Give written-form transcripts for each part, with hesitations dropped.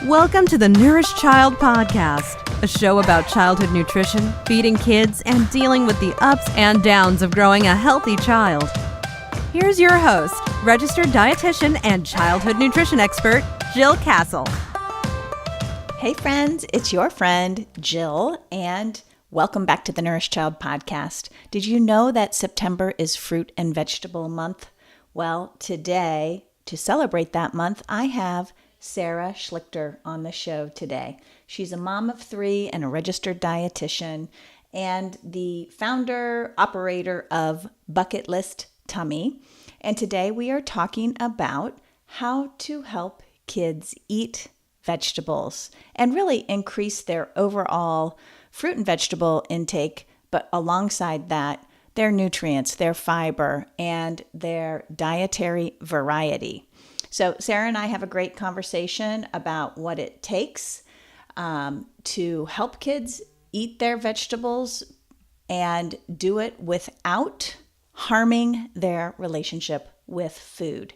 Welcome to the Nourished Child Podcast, a show about childhood nutrition, feeding kids, and dealing with the ups and downs of growing a healthy child. Here's your host, registered dietitian and childhood nutrition expert, Jill Castle. Hey friends, it's your friend, Jill, and welcome back to the Nourished Child Podcast. Did you know that September is Fruit and Vegetable Month? Well, today, to celebrate that month, I have Sarah Schlichter on the show today. She's a mom of 3 and a registered dietitian and the founder, operator of Bucketlist Tummy. And today we are talking about how to help kids eat vegetables and really increase their overall fruit and vegetable intake, but alongside that, their nutrients, their fiber, and their dietary variety. So Sarah and I have a great conversation about what it takes to help kids eat their vegetables and do it without harming their relationship with food.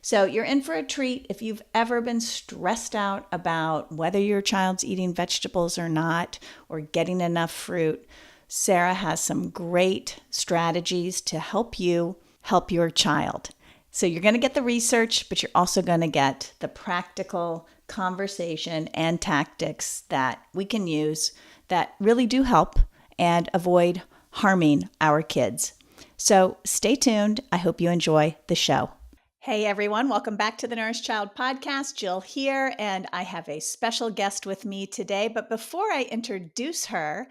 So you're in for a treat if you've ever been stressed out about whether your child's eating vegetables or not, or getting enough fruit. Sarah has some great strategies to help you help your child. So you're going to get the research, but you're also going to get the practical conversation and tactics that we can use that really do help and avoid harming our kids. So stay tuned. I hope you enjoy the show. Hey everyone, welcome back to the Nourished Child Podcast. Jill here, and I have a special guest with me today. But before I introduce her,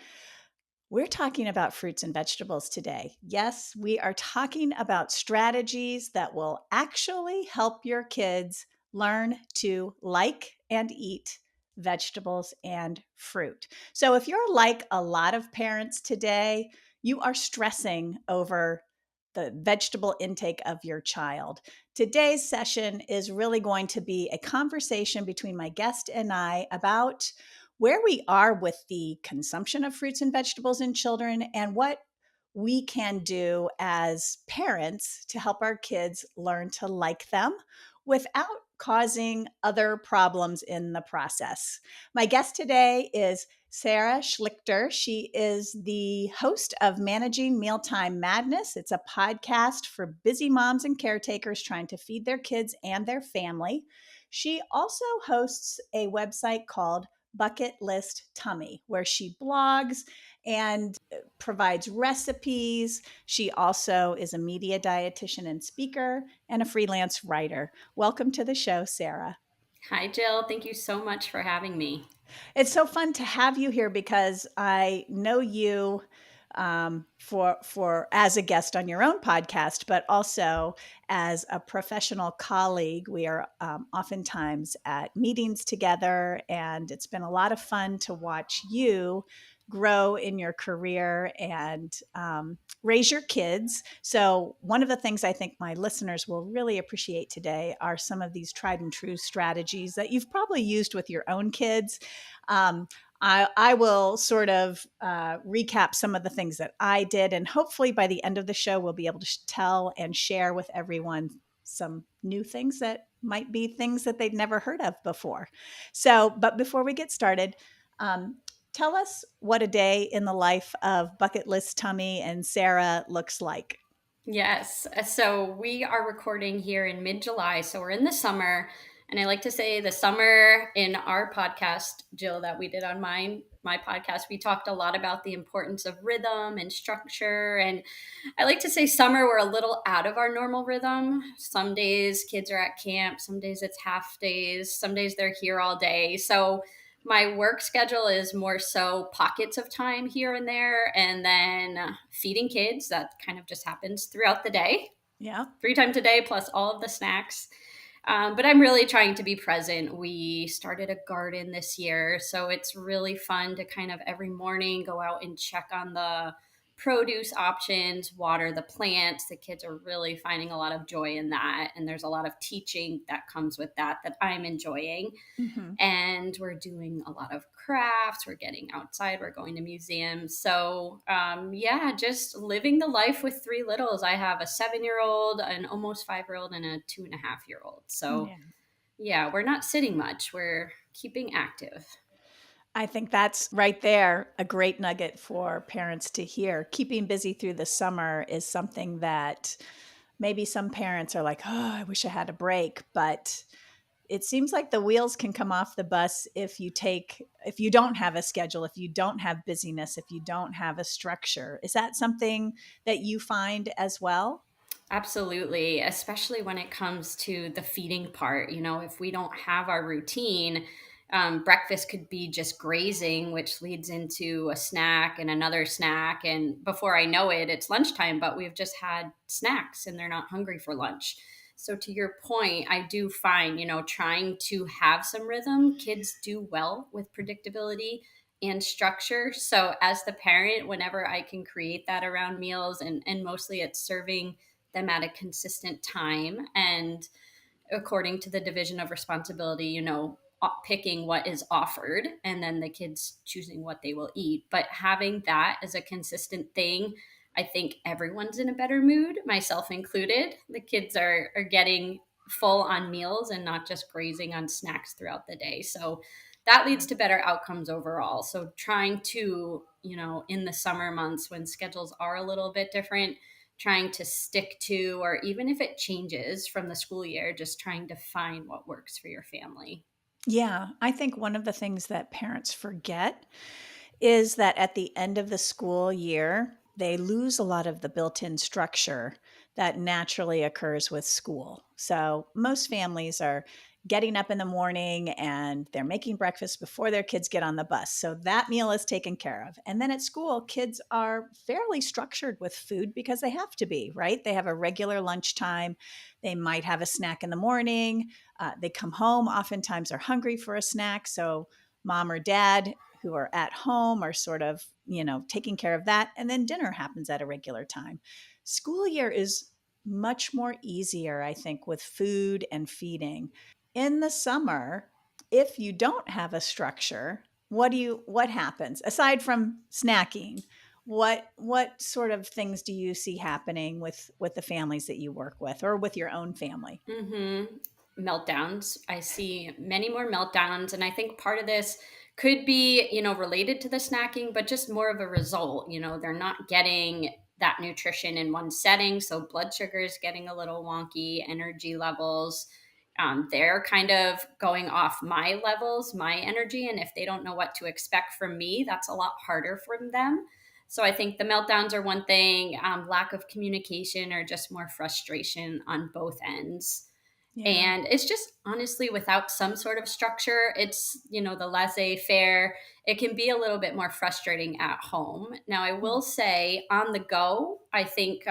we're talking about fruits and vegetables today. Yes, we are talking about strategies that will actually help your kids learn to like and eat vegetables and fruit. So if you're like a lot of parents today, you are stressing over the vegetable intake of your child. Today's session is really going to be a conversation between my guest and I about where we are with the consumption of fruits and vegetables in children and what we can do as parents to help our kids learn to like them without causing other problems in the process. My guest today is Sarah Schlichter. She is the host of Managing Mealtime Madness. It's a podcast for busy moms and caretakers trying to feed their kids and their family. She also hosts a website called Bucketlist Tummy, where she blogs and provides recipes. She also is a media dietitian and speaker and a freelance writer. Welcome to the show, Sarah. Hi, Jill. Thank you so much for having me. It's so fun to have you here because I know you for as a guest on your own podcast, but also as a professional colleague. We are oftentimes at meetings together, and it's been a lot of fun to watch you grow in your career and raise your kids. So one of the things I think my listeners will really appreciate today are some of these tried and true strategies that you've probably used with your own kids. I will sort of recap some of the things that I did, and hopefully by the end of the show, we'll be able to tell and share with everyone some new things that might be things that they'd never heard of before. So, but before we get started, tell us what a day in the life of Bucketlist Tummy and Sarah looks like. Yes. So we are recording here in mid-July. So we're in the summer. And I like to say the summer in our podcast, Jill, that we did on my podcast, we talked a lot about the importance of rhythm and structure. And I like to say summer, we're a little out of our normal rhythm. Some days kids are at camp. Some days it's half days. Some days they're here all day. So my work schedule is more so pockets of time here and there, and then feeding kids. That kind of just happens throughout the day. Yeah. 3 times a day plus all of the snacks. But I'm really trying to be present. We started a garden this year, so it's really fun to kind of every morning go out and check on the produce options, water the plants. The kids are really finding a lot of joy in that. And there's a lot of teaching that comes with that I'm enjoying. Mm-hmm. And we're doing a lot of crafts. We're getting outside. We're going to museums. So just living the life with 3 littles. I have a 7-year-old, an almost 5-year-old, and a 2.5-year-old. So yeah, we're not sitting much. We're keeping active. I think that's right there a great nugget for parents to hear. Keeping busy through the summer is something that maybe some parents are like, oh, I wish I had a break. But it seems like the wheels can come off the bus if you don't have a schedule, if you don't have busyness, if you don't have a structure. Is that something that you find as well? Absolutely, especially when it comes to the feeding part. If we don't have our routine, breakfast could be just grazing, which leads into a snack and another snack. And before I know it, it's lunchtime, but we've just had snacks and they're not hungry for lunch. So, to your point, I do find, trying to have some rhythm, kids do well with predictability and structure. So, as the parent, whenever I can create that around meals, and mostly it's serving them at a consistent time and according to the division of responsibility, picking what is offered and then the kids choosing what they will eat. But having that as a consistent thing, I think everyone's in a better mood, myself included. The kids are getting full on meals and not just grazing on snacks throughout the day. So that leads to better outcomes overall. So trying to, in the summer months when schedules are a little bit different, trying to stick to, or even if it changes from the school year, just trying to find what works for your family. Yeah, I think one of the things that parents forget is that at the end of the school year, they lose a lot of the built-in structure that naturally occurs with school. So most families are getting up in the morning and they're making breakfast before their kids get on the bus. So that meal is taken care of. And then at school, kids are fairly structured with food because they have to be, right? They have a regular lunchtime. They might have a snack in the morning. They come home, oftentimes are hungry for a snack. So mom or dad who are at home are sort of, taking care of that. And then dinner happens at a regular time. School year is much more easier, I think, with food and feeding. In the summer, if you don't have a structure, what happens aside from snacking? What sort of things do you see happening with the families that you work with or with your own family? Meltdowns. I see many more meltdowns. And I think part of this could be, related to the snacking, but just more of a result. They're not getting that nutrition in one setting. So blood sugar is getting a little wonky, energy levels. They're kind of going off my levels, my energy. And if they don't know what to expect from me, that's a lot harder for them. So I think the meltdowns are one thing, lack of communication or just more frustration on both ends. Yeah. And it's just honestly without some sort of structure, it's, the laissez faire. It can be a little bit more frustrating at home. Now, I will say on the go, I think,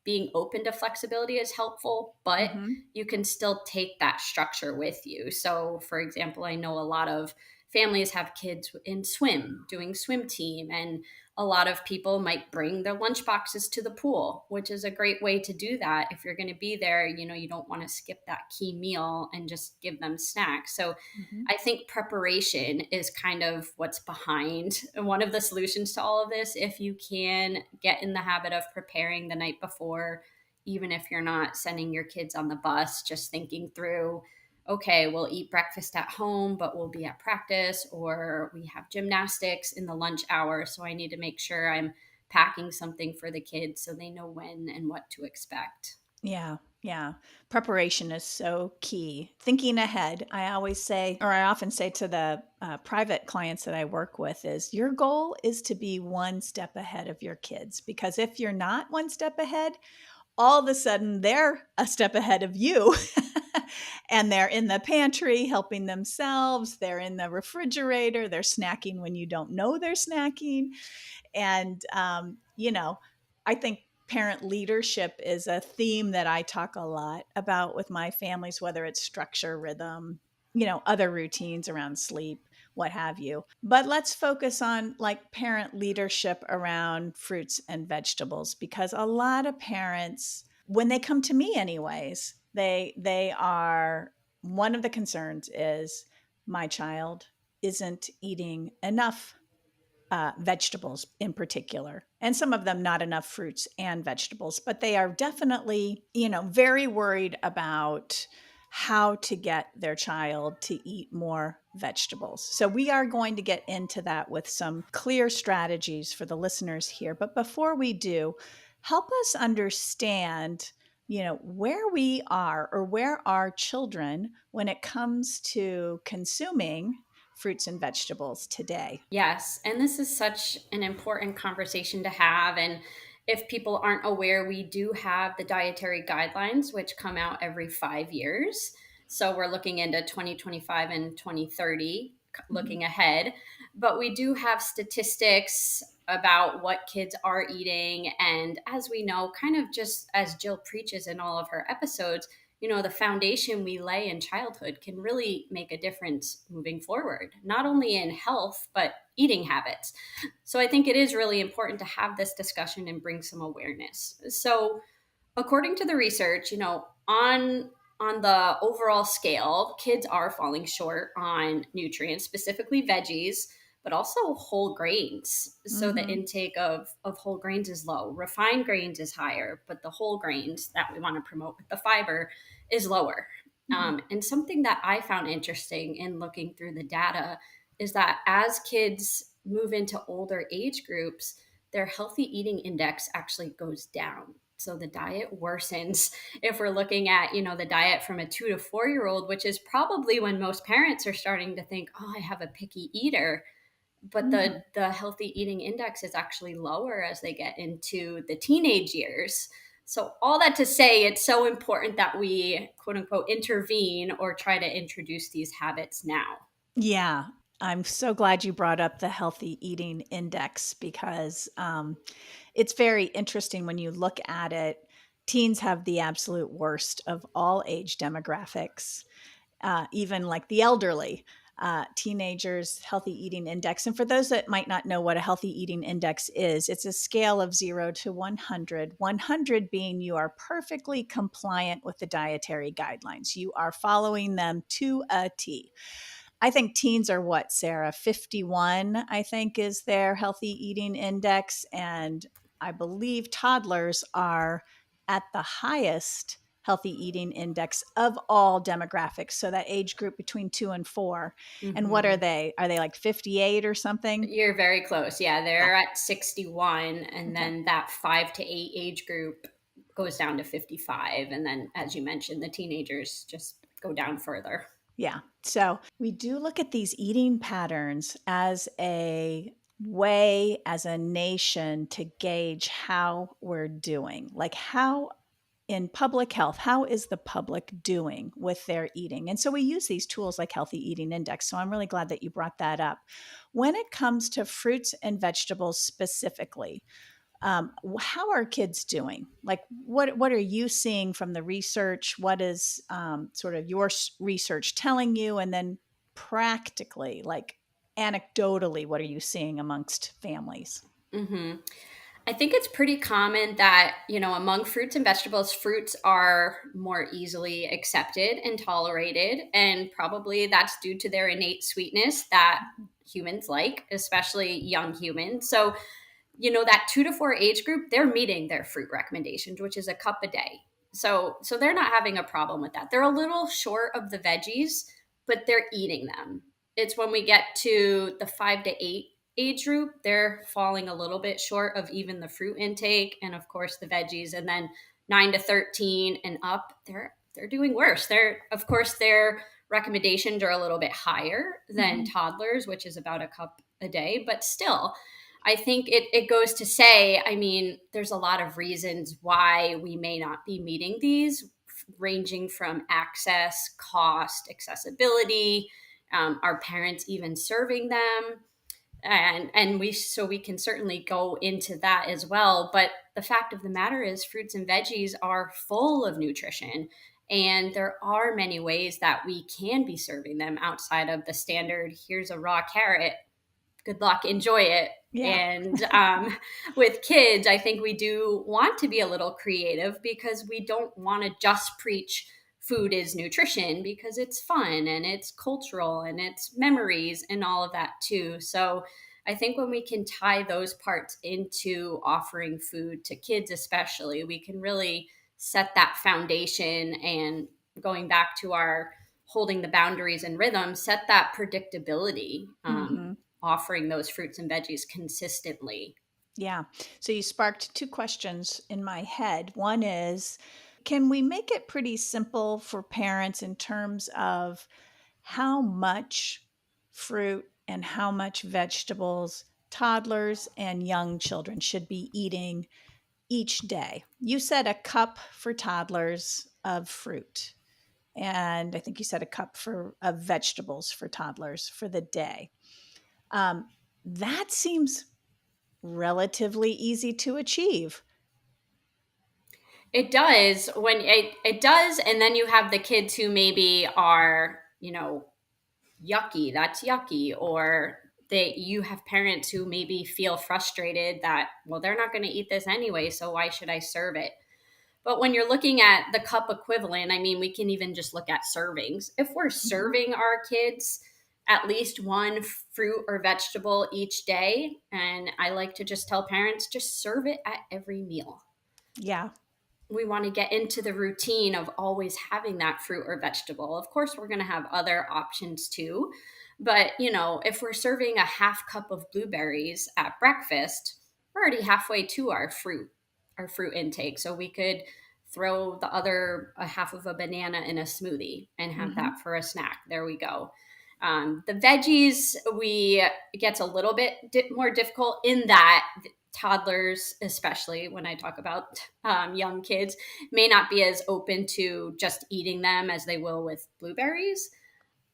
being open to flexibility is helpful, but Mm-hmm. you can still take that structure with you. So, for example, I know a lot of families have kids in swim, doing swim team, and a lot of people might bring their lunch boxes to the pool, which is a great way to do that. If you're going to be there, you don't want to skip that key meal and just give them snacks. So Mm-hmm. I think preparation is kind of what's behind one of the solutions to all of this. If you can get in the habit of preparing the night before, even if you're not sending your kids on the bus, just thinking through, okay, we'll eat breakfast at home, but we'll be at practice, or we have gymnastics in the lunch hour. So I need to make sure I'm packing something for the kids so they know when and what to expect. Yeah. Yeah. Preparation is so key. Thinking ahead, I often say to the private clients that I work with is your goal is to be one step ahead of your kids. Because if you're not one step ahead, all of a sudden they're a step ahead of you. And they're in the pantry helping themselves. They're in the refrigerator. They're snacking when you don't know they're snacking. And, I think parent leadership is a theme that I talk a lot about with my families, whether it's structure, rhythm, other routines around sleep, what have you. But let's focus on like parent leadership around fruits and vegetables, because a lot of parents, when they come to me anyways, they are, one of the concerns is my child isn't eating enough vegetables in particular, and some of them not enough fruits and vegetables, but they are definitely, very worried about how to get their child to eat more vegetables. So we are going to get into that with some clear strategies for the listeners here. But before we do, help us understand, where we are or where our children when it comes to consuming fruits and vegetables today. Yes. And this is such an important conversation to have. And if people aren't aware, we do have the dietary guidelines, which come out every 5 years. So we're looking into 2025 and 2030, looking ahead. But we do have statistics about what kids are eating. And as we know, kind of just as Jill preaches in all of her episodes, the foundation we lay in childhood can really make a difference moving forward, not only in health, but eating habits. So I think it is really important to have this discussion and bring some awareness. So according to the research, on the overall scale, kids are falling short on nutrients, specifically veggies, but also whole grains. So the intake of whole grains is low. Refined grains is higher, but the whole grains that we want to promote with the fiber is lower. And something that I found interesting in looking through the data is that as kids move into older age groups, their healthy eating index actually goes down. So the diet worsens if we're looking at, the diet from a 2 to 4 year old, which is probably when most parents are starting to think, oh, I have a picky eater. But the healthy eating index is actually lower as they get into the teenage years. So all that to say, it's so important that we, quote unquote, intervene or try to introduce these habits now. Yeah, I'm so glad you brought up the healthy eating index because it's very interesting when you look at it. Teens have the absolute worst of all age demographics, even like the elderly. Teenagers' healthy eating index. And for those that might not know what a healthy eating index is, it's a scale of 0 to 100, 100 being you are perfectly compliant with the dietary guidelines. You are following them to a T. I think teens are what, Sarah? 51, I think, is their healthy eating index. And I believe toddlers are at the highest healthy eating index of all demographics. So that age group between 2 and 4. And what are they? Are they like 58 or something? You're very close. Yeah, they're at 61. And then that 5 to 8 age group goes down to 55. And then, as you mentioned, the teenagers just go down further. Yeah. So we do look at these eating patterns as a way as a nation to gauge how we're doing. Like how in public health, how is the public doing with their eating? And so we use these tools like Healthy Eating Index. So I'm really glad that you brought that up. When it comes to fruits and vegetables specifically, how are kids doing? Like, what are you seeing from the research? What is sort of your research telling you? And then practically, like anecdotally, what are you seeing amongst families? I think it's pretty common that, among fruits and vegetables, fruits are more easily accepted and tolerated. And probably that's due to their innate sweetness that humans like, especially young humans. So, that 2 to 4 age group, they're meeting their fruit recommendations, which is a cup a day. So they're not having a problem with that. They're a little short of the veggies, but they're eating them. It's when we get to the 5 to 8 age group, they're falling a little bit short of even the fruit intake and of course the veggies. And then 9 to 13 and up, they're doing worse. Of course their recommendations are a little bit higher than toddlers, which is about a cup a day, but still I think it goes to say, I mean, there's a lot of reasons why we may not be meeting these, ranging from access, cost, accessibility, our parents even serving them. And we can certainly go into that as well. But the fact of the matter is fruits and veggies are full of nutrition. And there are many ways that we can be serving them outside of the standard, here's a raw carrot, good luck, enjoy it. Yeah. And with kids, I think we do want to be a little creative because we don't want to just preach food is nutrition because it's fun and it's cultural and it's memories and all of that too. So I think when we can tie those parts into offering food to kids, especially, we can really set that foundation and going back to our holding the boundaries and rhythm, set that predictability, offering those fruits and veggies consistently. Yeah. So you sparked two questions in my head. One is, can we make it pretty simple for parents in terms of how much fruit and how much vegetables toddlers and young children should be eating each day? You said a cup for toddlers of fruit, and I think you said a cup of vegetables for toddlers for the day. That seems relatively easy to achieve. It does it does. And then you have the kids who maybe are, yucky, that's yucky. Or you have parents who maybe feel frustrated that, well, they're not going to eat this anyway, so why should I serve it? But when you're looking at the cup equivalent, I mean, we can even just look at servings. If we're serving our kids at least one fruit or vegetable each day, and I like to just tell parents, just serve it at every meal. Yeah. We want to get into the routine of always having that fruit or vegetable. Of course, we're going to have other options too. But, if we're serving a half cup of blueberries at breakfast, we're already halfway to our fruit intake. So we could throw the other a half of a banana in a smoothie and have that for a snack. There we go. The veggies, it gets a little bit more difficult in that toddlers, especially when I talk about young kids, may not be as open to just eating them as they will with blueberries.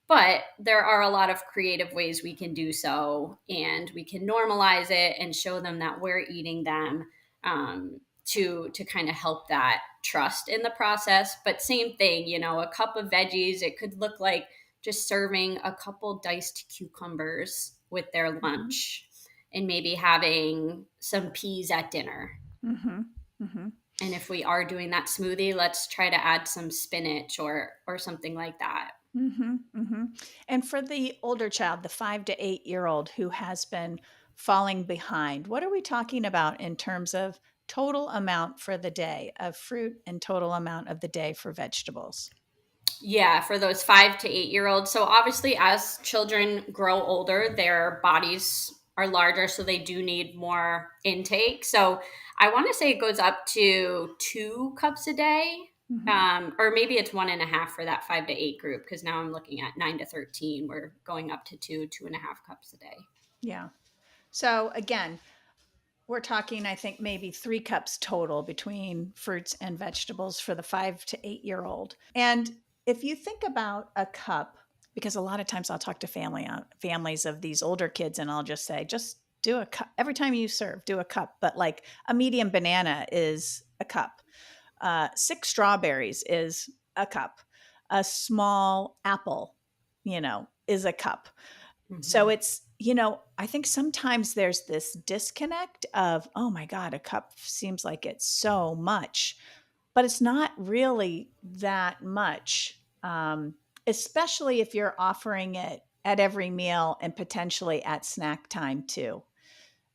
But there are a lot of creative ways we can do so, and we can normalize it and show them that we're eating them, to kind of help that trust in the process. But same thing, a cup of veggies, it could look like just serving a couple diced cucumbers with their lunch, and maybe having some peas at dinner. And if we are doing that smoothie, let's try to add some spinach or something like that. And for the older child, the 5 to 8-year-old who has been falling behind, what are we talking about in terms of total amount for the day of fruit and total amount of the day for vegetables? Yeah, for those 5 to 8-year-olds. So obviously, as children grow older, their bodies are larger, so they do need more intake. So I want to say it goes up to 2 cups a day, or maybe it's 1.5 for that 5 to 8 group. Because now I'm looking at 9 to 13. We're going up to 2.5 cups a day. Yeah. So again, we're talking, I think, maybe 3 cups total between fruits and vegetables for the 5 to 8-year-old. And if you think about a cup, because a lot of times I'll talk to families of these older kids, and I'll just say, just do a cup. Every time you serve, do a cup. But like a medium banana is a cup. 6 strawberries is a cup. A small apple, is a cup. So it's, I think sometimes there's this disconnect of, oh my God, a cup seems like it's so much, but it's not really that much, especially if you're offering it at every meal and potentially at snack time too.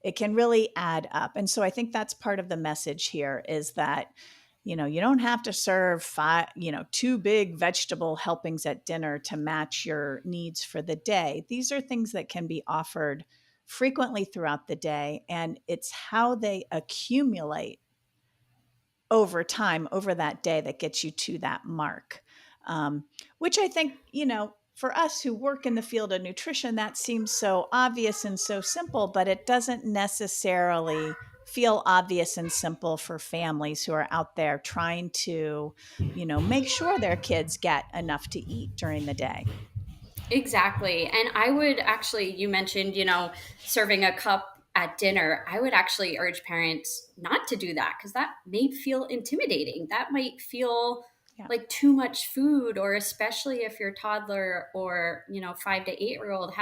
It can really add up. And so I think that's part of the message here is that, you don't have to serve 2 big vegetable helpings at dinner to match your needs for the day. These are things that can be offered frequently throughout the day, and it's how they accumulate over time, over that day, that gets you to that mark, which I think, for us who work in the field of nutrition, that seems so obvious and so simple, but it doesn't necessarily feel obvious and simple for families who are out there trying to, make sure their kids get enough to eat during the day. Exactly. And I would actually, you mentioned, serving a cup at dinner. I would actually urge parents not to do that, because that may feel intimidating. That might feel like too much food, or especially if your toddler or, 5 to 8-year-old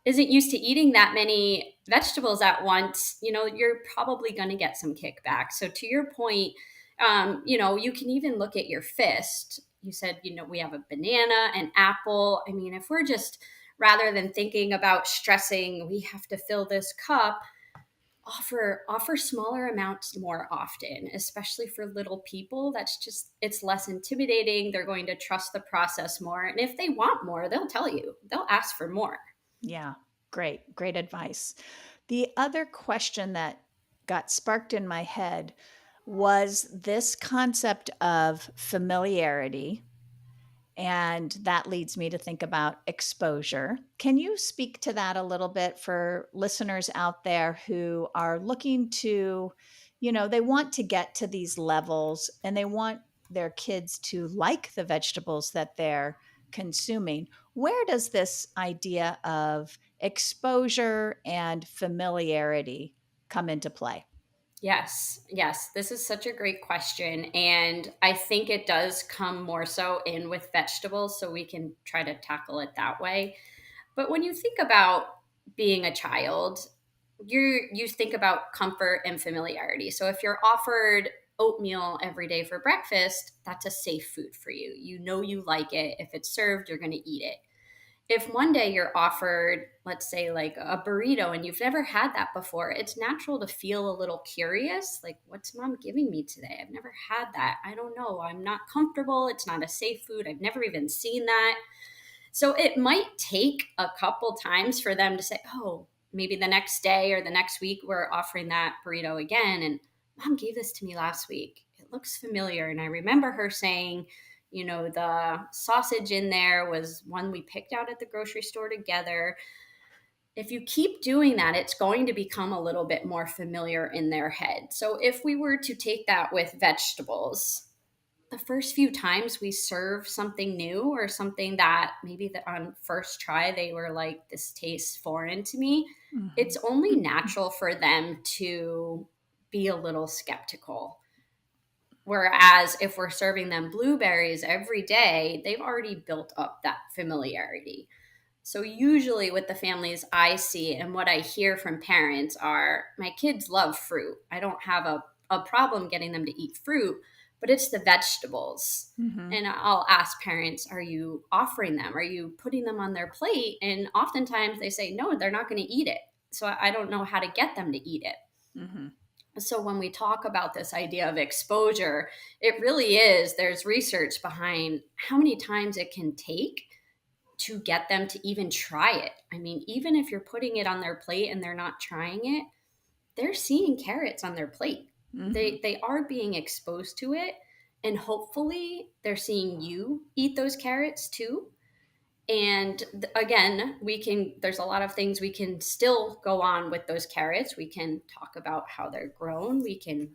isn't used to eating that many vegetables at once, you're probably going to get some kickback. So to your point, you can even look at your fist. You said, we have a banana, an apple. I mean, if we're just, rather than thinking about stressing, we have to fill this cup, offer smaller amounts more often, especially for little people. It's less intimidating. They're going to trust the process more. And if they want more, they'll tell you, they'll ask for more. Yeah, great advice. The other question that got sparked in my head was this concept of familiarity. And that leads me to think about exposure. Can you speak to that a little bit for listeners out there who are looking to, they want to get to these levels and they want their kids to like the vegetables that they're consuming? Where does this idea of exposure and familiarity come into play? Yes, this is such a great question. And I think it does come more so in with vegetables, so we can try to tackle it that way. But when you think about being a child, you think about comfort and familiarity. So if you're offered oatmeal every day for breakfast, that's a safe food for you. You know you like it. If it's served, you're going to eat it. If one day you're offered, let's say, like a burrito and you've never had that before, it's natural to feel a little curious. Like, what's mom giving me today? I've never had that. I don't know. I'm not comfortable. It's not a safe food. I've never even seen that. So it might take a couple times for them to say, oh, maybe the next day or the next week, we're offering that burrito again. And mom gave this to me last week. It looks familiar. And I remember her saying, the sausage in there was one we picked out at the grocery store together. If you keep doing that, it's going to become a little bit more familiar in their head. So if we were to take that with vegetables, the first few times we serve something new or something that maybe on first try they were like, this tastes foreign to me, it's only natural for them to be a little skeptical. Whereas if we're serving them blueberries every day, they've already built up that familiarity. So usually with the families I see and what I hear from parents are, my kids love fruit. I don't have a problem getting them to eat fruit, but it's the vegetables. And I'll ask parents, are you offering them? Are you putting them on their plate? And oftentimes they say, no, they're not going to eat it. So I don't know how to get them to eat it. So when we talk about this idea of exposure, it really is, there's research behind how many times it can take to get them to even try it. I mean, even if you're putting it on their plate and they're not trying it, they're seeing carrots on their plate. They are being exposed to it, and hopefully they're seeing you eat those carrots too. And again, there's a lot of things we can still go on with those carrots. We can talk about how they're grown. We can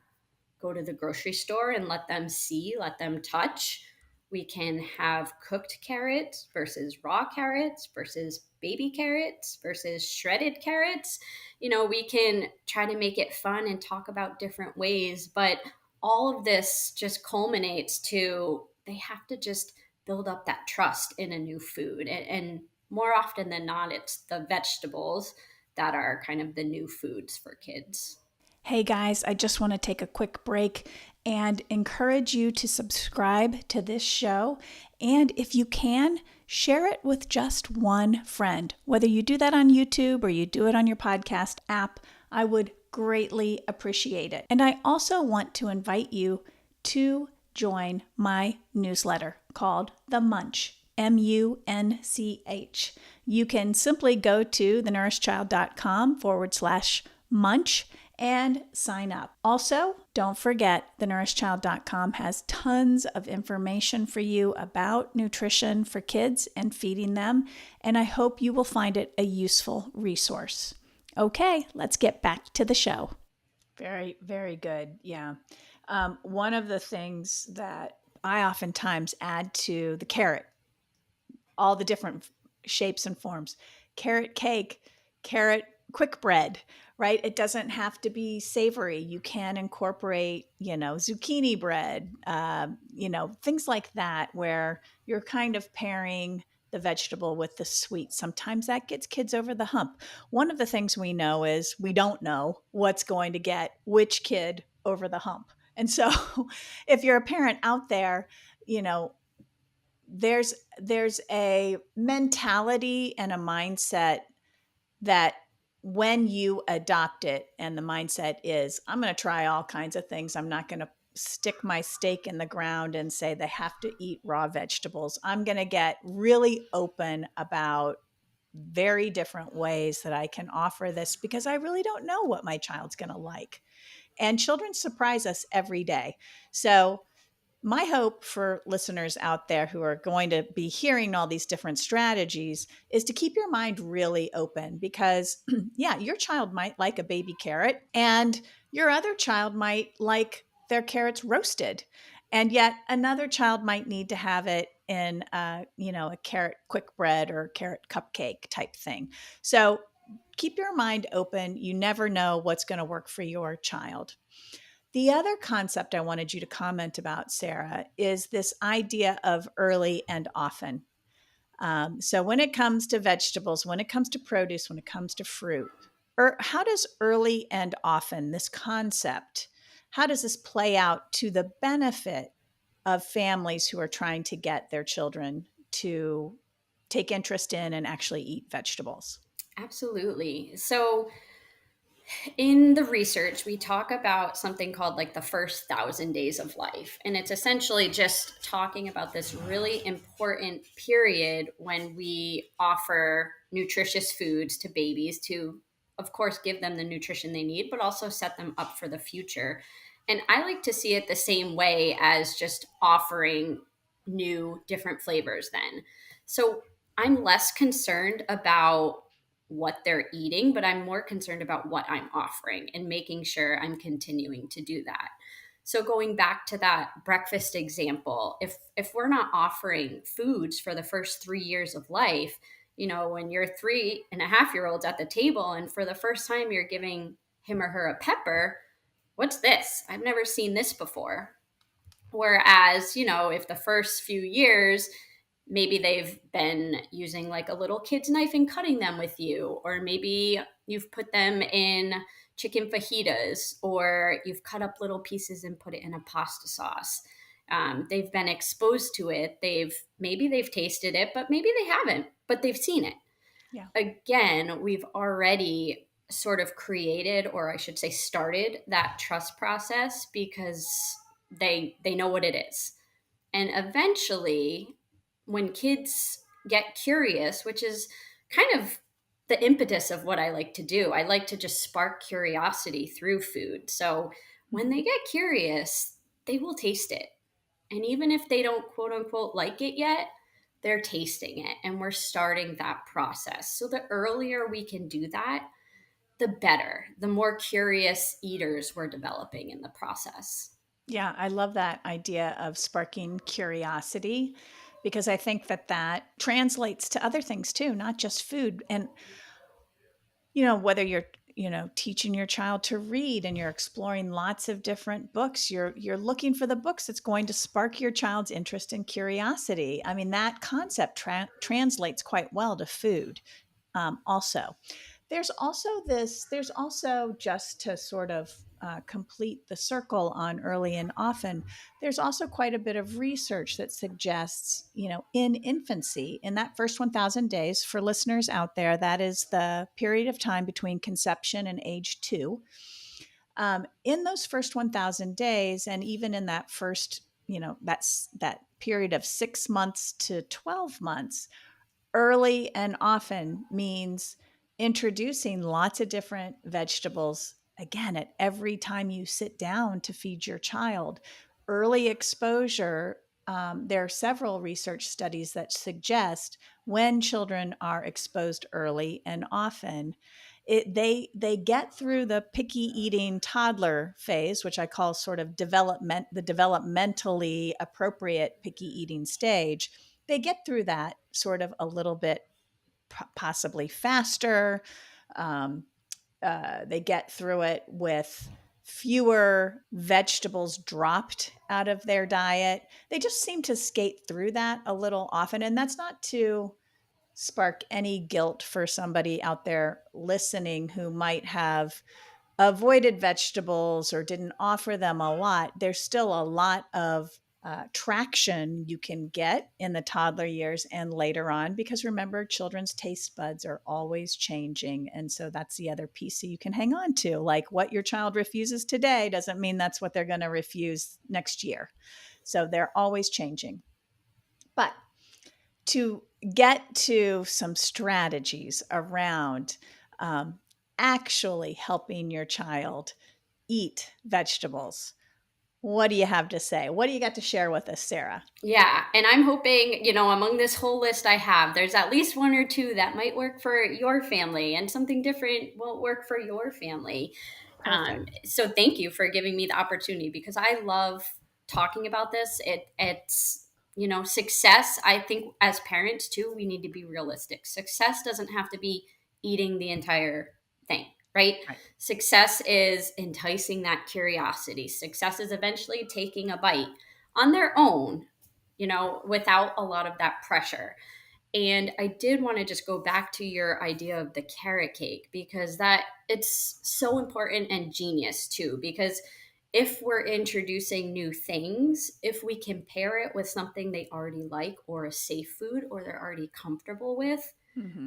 go to the grocery store and let them see, let them touch. We can have cooked carrots versus raw carrots versus baby carrots versus shredded carrots. We can try to make it fun and talk about different ways, but all of this just culminates to they have to just build up that trust in a new food. And more often than not, it's the vegetables that are kind of the new foods for kids. Hey guys, I just want to take a quick break and encourage you to subscribe to this show. And if you can, share it with just one friend. Whether you do that on YouTube or you do it on your podcast app, I would greatly appreciate it. And I also want to invite you to join my newsletter called The Munch, MUNCH. You can simply go to thenourissedchild.com/munch and sign up. Also, don't forget, thenourissedchild.com has tons of information for you about nutrition for kids and feeding them, and I hope you will find it a useful resource. Okay, let's get back to the show. Very, very good. Yeah. One of the things that I oftentimes add to the carrot, all the different shapes and forms, carrot cake, carrot quick bread, right? It doesn't have to be savory. You can incorporate, zucchini bread, things like that, where you're kind of pairing the vegetable with the sweet. Sometimes that gets kids over the hump. One of the things we know is we don't know what's going to get which kid over the hump. And so if you're a parent out there, there's a mentality and a mindset that when you adopt it and the mindset is, I'm going to try all kinds of things. I'm not going to stick my stake in the ground and say they have to eat raw vegetables. I'm going to get really open about very different ways that I can offer this because I really don't know what my child's going to like. And children surprise us every day. So my hope for listeners out there who are going to be hearing all these different strategies is to keep your mind really open because, yeah, your child might like a baby carrot and your other child might like their carrots roasted. And yet another child might need to have it in, a carrot quick bread or carrot cupcake type thing. So keep your mind open. You never know what's going to work for your child. The other concept I wanted you to comment about, Sarah, is this idea of early and often. So when it comes to vegetables, when it comes to produce, when it comes to fruit, or how does early and often, this concept, how does this play out to the benefit of families who are trying to get their children to take interest in and actually eat vegetables? Absolutely. So in the research, we talk about something called like the first 1,000 days of life. And it's essentially just talking about this really important period when we offer nutritious foods to babies to, of course, give them the nutrition they need, but also set them up for the future. And I like to see it the same way as just offering new, different flavors then. So I'm less concerned about what they're eating, but I'm more concerned about what I'm offering and making sure I'm continuing to do that. So going back to that breakfast example, if we're not offering foods for the first 3 years of life, when your 3.5-year-old's at the table and for the first time you're giving him or her a pepper, what's this? I've never seen this before. Whereas, if the first few years, maybe they've been using like a little kid's knife and cutting them with you, or maybe you've put them in chicken fajitas, or you've cut up little pieces and put it in a pasta sauce. They've been exposed to it. Maybe they've tasted it, but maybe they haven't, but they've seen it. Yeah. Again, we've already sort of created, or I should say started that trust process because they know what it is. And eventually, when kids get curious, which is kind of the impetus of what I like to do, I like to just spark curiosity through food. So when they get curious, they will taste it. And even if they don't quote unquote like it yet, they're tasting it. And we're starting that process. So the earlier we can do that, the better, the more curious eaters we're developing in the process. Yeah, I love that idea of sparking curiosity because I think that translates to other things too, not just food. And, whether you're, teaching your child to read and you're exploring lots of different books, you're looking for the books that's going to spark your child's interest and curiosity. I mean, that concept translates quite well to food also. There's also just to sort of complete the circle on early and often, there's also quite a bit of research that suggests, in infancy, in that first 1,000 days, for listeners out there, that is the period of time between conception and age 2. In those first 1,000 days, and even in that first, that period of 6 months to 12 months, early and often means introducing lots of different vegetables, again, at every time you sit down to feed your child. Early exposure, there are several research studies that suggest when children are exposed early and often, they get through the picky eating toddler phase, which I call sort of the developmentally appropriate picky eating stage. They get through that sort of a little bit possibly faster. They get through it with fewer vegetables dropped out of their diet. They just seem to skate through that a little often. And that's not to spark any guilt for somebody out there listening who might have avoided vegetables or didn't offer them a lot. There's still a lot of traction you can get in the toddler years and later on, because remember, children's taste buds are always changing. And so that's the other piece that you can hang on to. Like what your child refuses today doesn't mean that's what they're going to refuse next year. So they're always changing. But to get to some strategies around actually helping your child eat vegetables, what do you have to say? What do you got to share with us, Sarah? Yeah. And I'm hoping, among this whole list I have, there's at least one or two that might work for your family and something different won't work for your family. So thank you for giving me the opportunity, because I love talking about this. It's success. I think as parents too, we need to be realistic. Success doesn't have to be eating the entire thing. Right? Success is enticing that curiosity. Success is eventually taking a bite on their own, without a lot of that pressure. And I did want to just go back to your idea of the carrot cake, because that it's so important and genius too, because if we're introducing new things, if we can pair it with something they already like or a safe food or they're already comfortable with,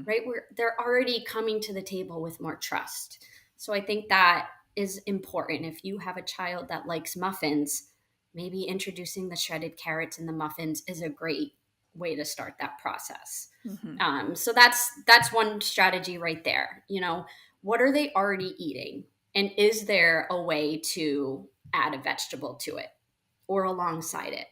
right? They're already coming to the table with more trust. So I think that is important. If you have a child that likes muffins, maybe introducing the shredded carrots in the muffins is a great way to start that process. So that's one strategy right there. What are they already eating? And is there a way to add a vegetable to it or alongside it?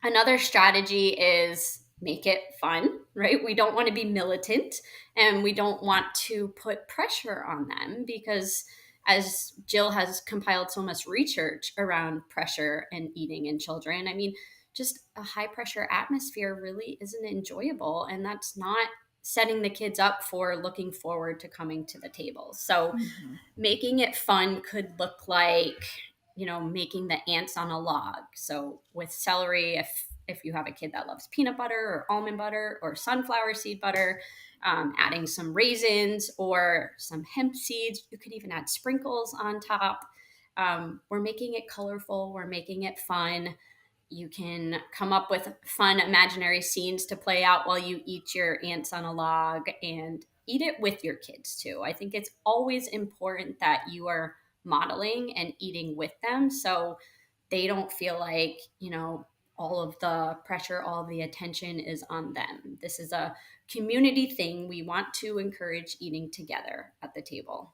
Another strategy is make it fun, right? We don't want to be militant and we don't want to put pressure on them, because as Jill has compiled so much research around pressure and eating in children, I mean, just a high pressure atmosphere really isn't enjoyable. And that's not setting the kids up for looking forward to coming to the table. So making it fun could look like, making the ants on a log. So with celery, if you have a kid that loves peanut butter or almond butter or sunflower seed butter, adding some raisins or some hemp seeds, you could even add sprinkles on top. We're making it colorful. We're making it fun. You can come up with fun imaginary scenes to play out while you eat your ants on a log, and eat it with your kids too. I think it's always important that you are modeling and eating with them, so they don't feel like, all of the pressure, all of the attention is on them. This is a community thing. We want to encourage eating together at the table.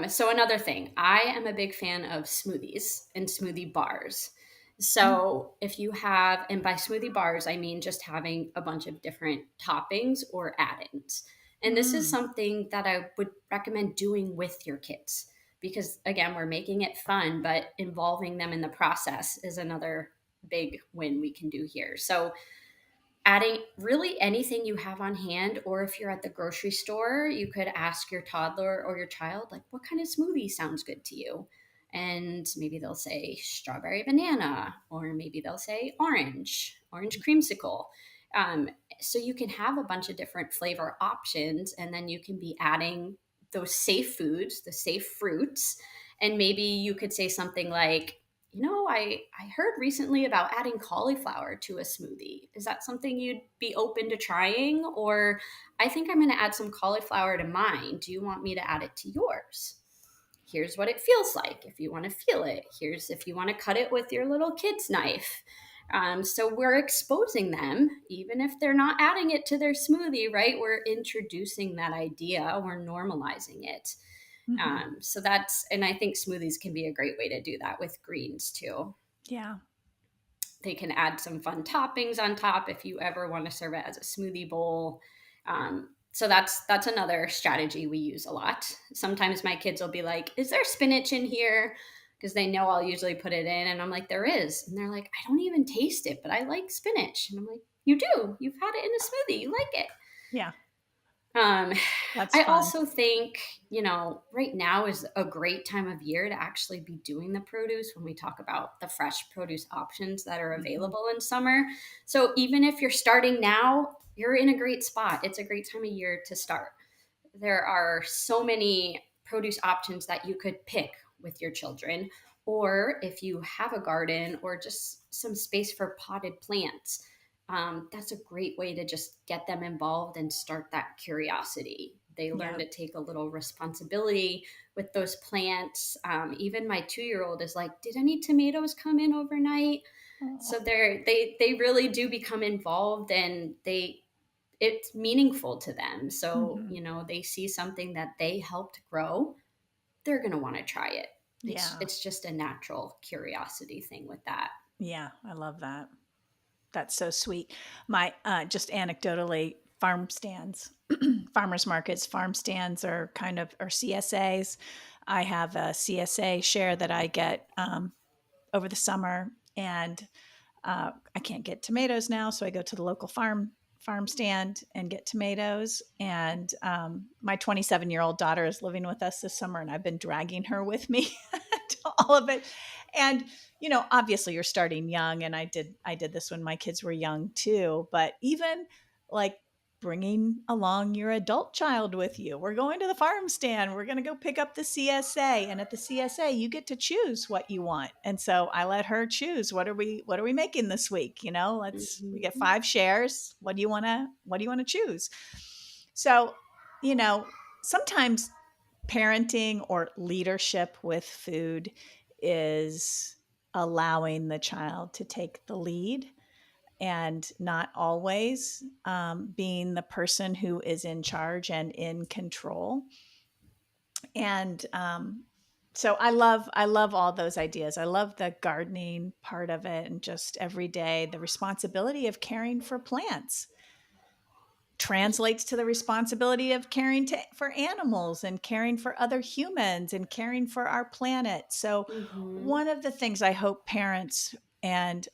So another thing, I am a big fan of smoothies and smoothie bars. So if you have, and by smoothie bars, I mean just having a bunch of different toppings or add-ins. And this is something that I would recommend doing with your kids, because again, we're making it fun, but involving them in the process is another big win we can do here. So adding really anything you have on hand, or if you're at the grocery store, you could ask your toddler or your child, like, what kind of smoothie sounds good to you? And maybe they'll say strawberry banana, or maybe they'll say orange creamsicle. So you can have a bunch of different flavor options, and then you can be adding those safe foods, the safe fruits. And maybe you could say something like, I heard recently about adding cauliflower to a smoothie. Is that something you'd be open to trying? Or I think I'm going to add some cauliflower to mine. Do you want me to add it to yours? Here's what it feels like if you want to feel it. Here's if you want to cut it with your little kid's knife. So we're exposing them, even if they're not adding it to their smoothie, right? We're introducing that idea. We're normalizing it. So and I think smoothies can be a great way to do that with greens too. Yeah. They can add some fun toppings on top if you ever want to serve it as a smoothie bowl. So that's another strategy we use a lot. Sometimes my kids will be like, is there spinach in here? Because they know I'll usually put it in. And I'm like, there is. And they're like, I don't even taste it, but I like spinach. And I'm like, you do. You've had it in a smoothie. You like it. Yeah. I also think, right now is a great time of year to actually be doing the produce when we talk about the fresh produce options that are available in summer. So even if you're starting now, you're in a great spot. It's a great time of year to start. There are so many produce options that you could pick with your children, or if you have a garden or just some space for potted plants. That's a great way to just get them involved and start that curiosity. They learn to take a little responsibility with those plants. Even my 2-year-old is like, did any tomatoes come in overnight? So they really do become involved, and it's meaningful to them. So, they see something that they helped grow, they're going to want to try it. It's just a natural curiosity thing with that. Yeah, I love that. That's so sweet. My just anecdotally, farm stands, farmers markets, farm stands are are CSAs. I have a CSA share that I get over the summer, and I can't get tomatoes now, so I go to the local farm stand and get tomatoes. And my 27-year-old daughter is living with us this summer, and I've been dragging her with me to all of it. And obviously you're starting young, and I did this when my kids were young too. But even like bringing along your adult child with you. We're going to the farm stand. We're going to go pick up the CSA, and at the CSA, you get to choose what you want. And so I let her choose. What are we making this week? We get 5 shares. What do you want to choose? So, sometimes parenting or leadership with food is allowing the child to take the lead, and not always being the person who is in charge and in control. And so I love all those ideas. I love the gardening part of it, and just every day the responsibility of caring for plants translates to the responsibility of caring for animals, and caring for other humans, and caring for our planet. So one of the things I hope parents and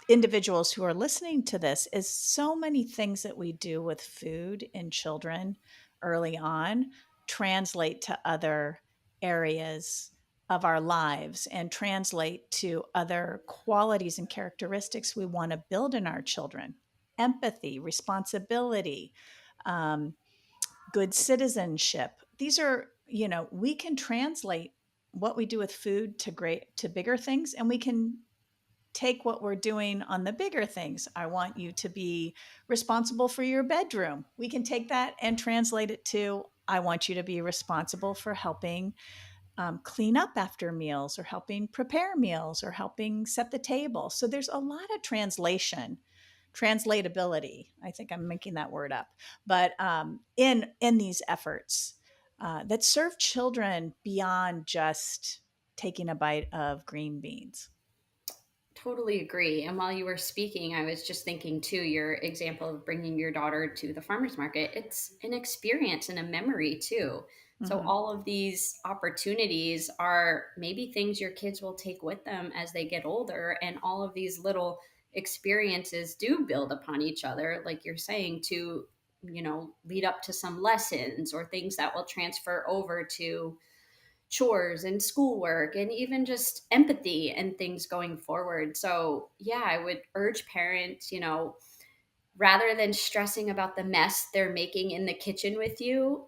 individuals who are listening to this is, so many things that we do with food in children early on translate to other areas of our lives, and translate to other qualities and characteristics we want to build in our children. Empathy, responsibility, good citizenship. These are, we can translate what we do with food to bigger things, and we can take what we're doing on the bigger things. I want you to be responsible for your bedroom. We can take that and translate it to, I want you to be responsible for helping clean up after meals, or helping prepare meals, or helping set the table. So there's a lot of translatability. I think I'm making that word up, but in these efforts that serve children beyond just taking a bite of green beans. Totally agree. And while you were speaking, I was just thinking too, your example of bringing your daughter to the farmer's market, it's an experience and a memory too. So all of these opportunities are maybe things your kids will take with them as they get older. And all of these little experiences do build upon each other, like you're saying, to, lead up to some lessons or things that will transfer over to chores and schoolwork, and even just empathy and things going forward. So yeah, I would urge parents, rather than stressing about the mess they're making in the kitchen with you,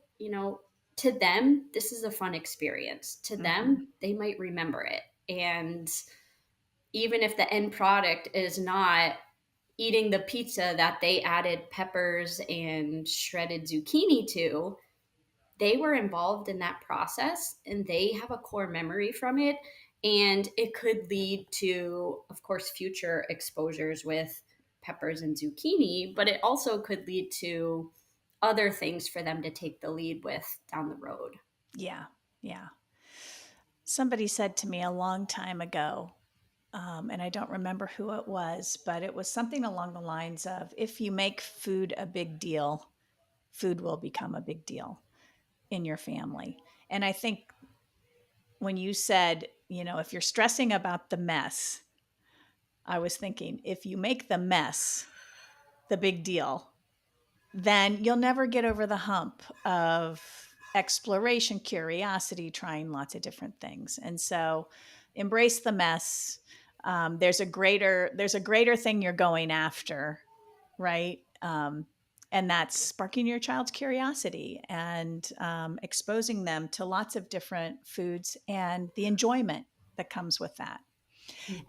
to them, this is a fun experience. To them, they might remember it. And even if the end product is not eating the pizza that they added peppers and shredded zucchini to, they were involved in that process, and they have a core memory from it. And it could lead to, of course, future exposures with peppers and zucchini, but it also could lead to other things for them to take the lead with down the road. Yeah. Yeah. Somebody said to me a long time ago, and I don't remember who it was, but it was something along the lines of, if you make food a big deal, food will become a big deal in your family. And I think when you said, if you're stressing about the mess, I was thinking, if you make the mess the big deal, then you'll never get over the hump of exploration, curiosity, trying lots of different things. And so embrace the mess. There's a greater thing you're going after, right? And that's sparking your child's curiosity, and exposing them to lots of different foods, and the enjoyment that comes with that.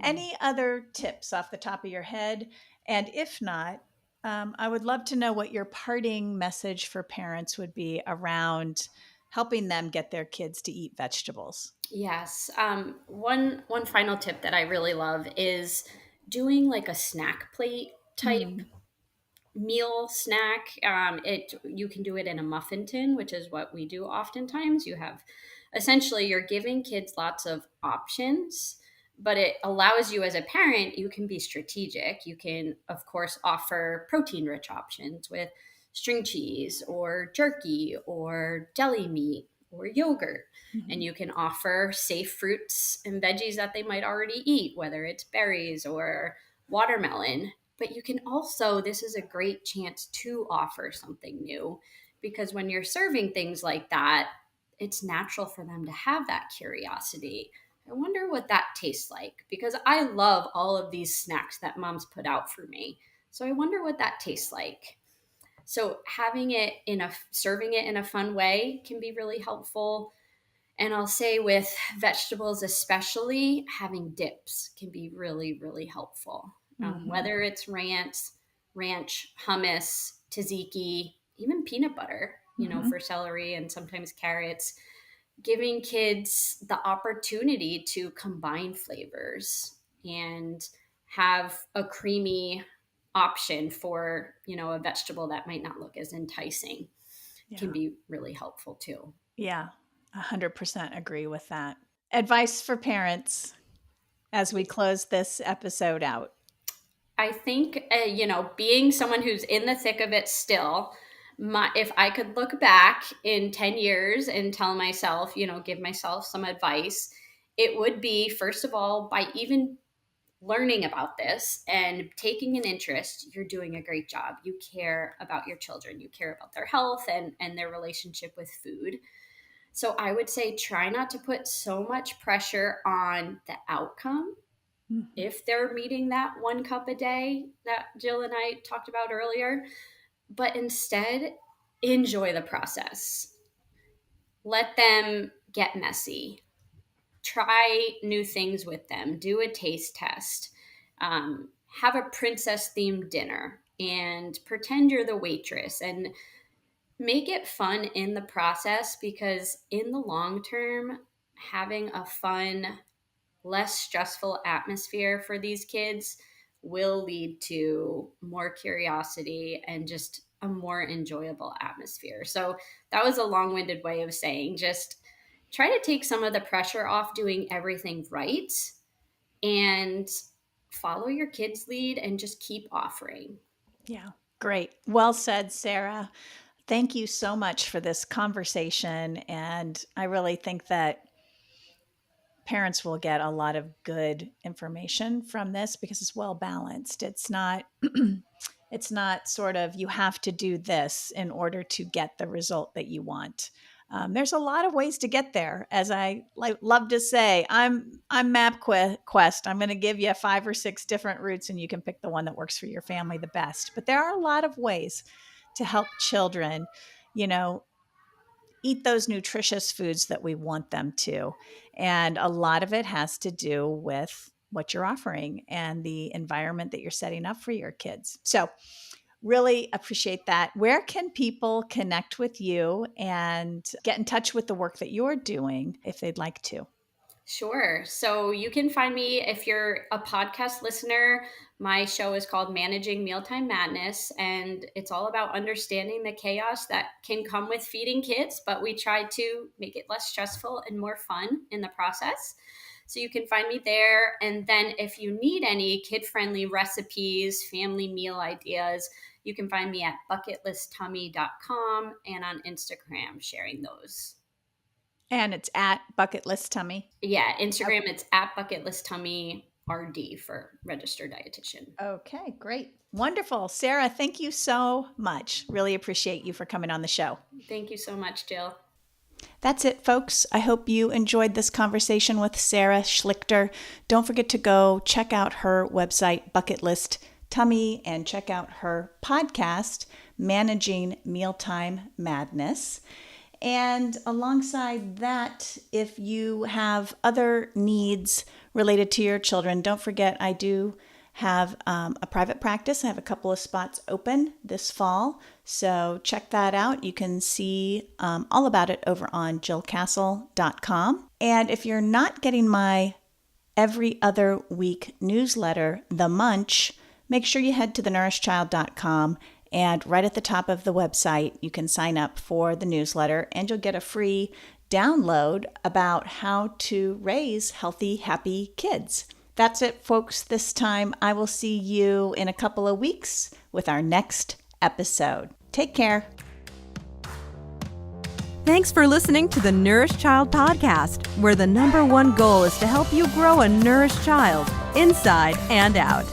Any other tips off the top of your head? And if not, I would love to know what your parting message for parents would be around helping them get their kids to eat vegetables. Yes. One final tip that I really love is doing like a snack plate type meal snack. You can do it in a muffin tin, which is what we do oftentimes. You have essentially you're giving kids lots of options, but it allows you as a parent, you can be strategic. You can, of course, offer protein rich options with string cheese or jerky or deli meat or yogurt. And you can offer safe fruits and veggies that they might already eat, whether it's berries or watermelon. But you can also, this is a great chance to offer something new, because when you're serving things like that, it's natural for them to have that curiosity. I wonder what that tastes like, because I love all of these snacks that moms put out for me. So I wonder what that tastes like. So serving it in a fun way can be really helpful. And I'll say with vegetables, especially, having dips can be really, really helpful. Whether it's ranch, hummus, tzatziki, even peanut butter, for celery and sometimes carrots, giving kids the opportunity to combine flavors and have a creamy option for, a vegetable that might not look as enticing can be really helpful too. Yeah, 100% agree with that. Advice for parents as we close this episode out. I think, being someone who's in the thick of it still, if I could look back in 10 years and tell myself, give myself some advice, it would be, first of all, by even learning about this and taking an interest, you're doing a great job. You care about your children. You care about their health and their relationship with food. So I would say try not to put so much pressure on the outcome. If they're meeting that 1 cup a day that Jill and I talked about earlier, but instead enjoy the process. Let them get messy. Try new things with them. Do a taste test. Have a princess themed dinner and pretend you're the waitress and make it fun in the process, because in the long term, having a fun, less stressful atmosphere for these kids will lead to more curiosity and just a more enjoyable atmosphere. So that was a long-winded way of saying, just try to take some of the pressure off doing everything right and follow your kids' lead and just keep offering. Yeah, great. Well said, Sarah. Thank you so much for this conversation. And I really think that parents will get a lot of good information from this because it's well balanced. It's not it's not sort of you have to do this in order to get the result that you want. There's a lot of ways to get there. As I love to say, I'm MapQuest. I'm going to give you 5 or 6 different routes, and you can pick the one that works for your family the best. But there are a lot of ways to help children, eat those nutritious foods that we want them to. And a lot of it has to do with what you're offering and the environment that you're setting up for your kids. So really appreciate that. Where can people connect with you and get in touch with the work that you're doing if they'd like to? Sure. So you can find me if you're a podcast listener. My show is called Managing Mealtime Madness, and it's all about understanding the chaos that can come with feeding kids, but we try to make it less stressful and more fun in the process. So you can find me there. And then if you need any kid-friendly recipes, family meal ideas, you can find me at bucketlisttummy.com and on Instagram sharing those. And it's at Bucketlist Tummy. Yeah, Instagram, it's at Bucketlist Tummy RD for registered dietitian. Okay, great. Wonderful. Sarah, thank you so much. Really appreciate you for coming on the show. Thank you so much, Jill. That's it, folks. I hope you enjoyed this conversation with Sarah Schlichter. Don't forget to go check out her website, Bucketlist Tummy, and check out her podcast, Managing Mealtime Madness. And alongside that, if you have other needs related to your children, don't forget I do have a private practice. I have a couple of spots open this fall, so check that out. You can see all about it over on jillcastle.com. And if you're not getting my every other week newsletter, The Munch, make sure you head to thenourished.child.com, and right at the top of the website, you can sign up for the newsletter and you'll get a free download about how to raise healthy, happy kids. That's it, folks, this time. I will see you in a couple of weeks with our next episode. Take care. Thanks for listening to the Nourished Child Podcast, where the #1 goal is to help you grow a nourished child, inside and out.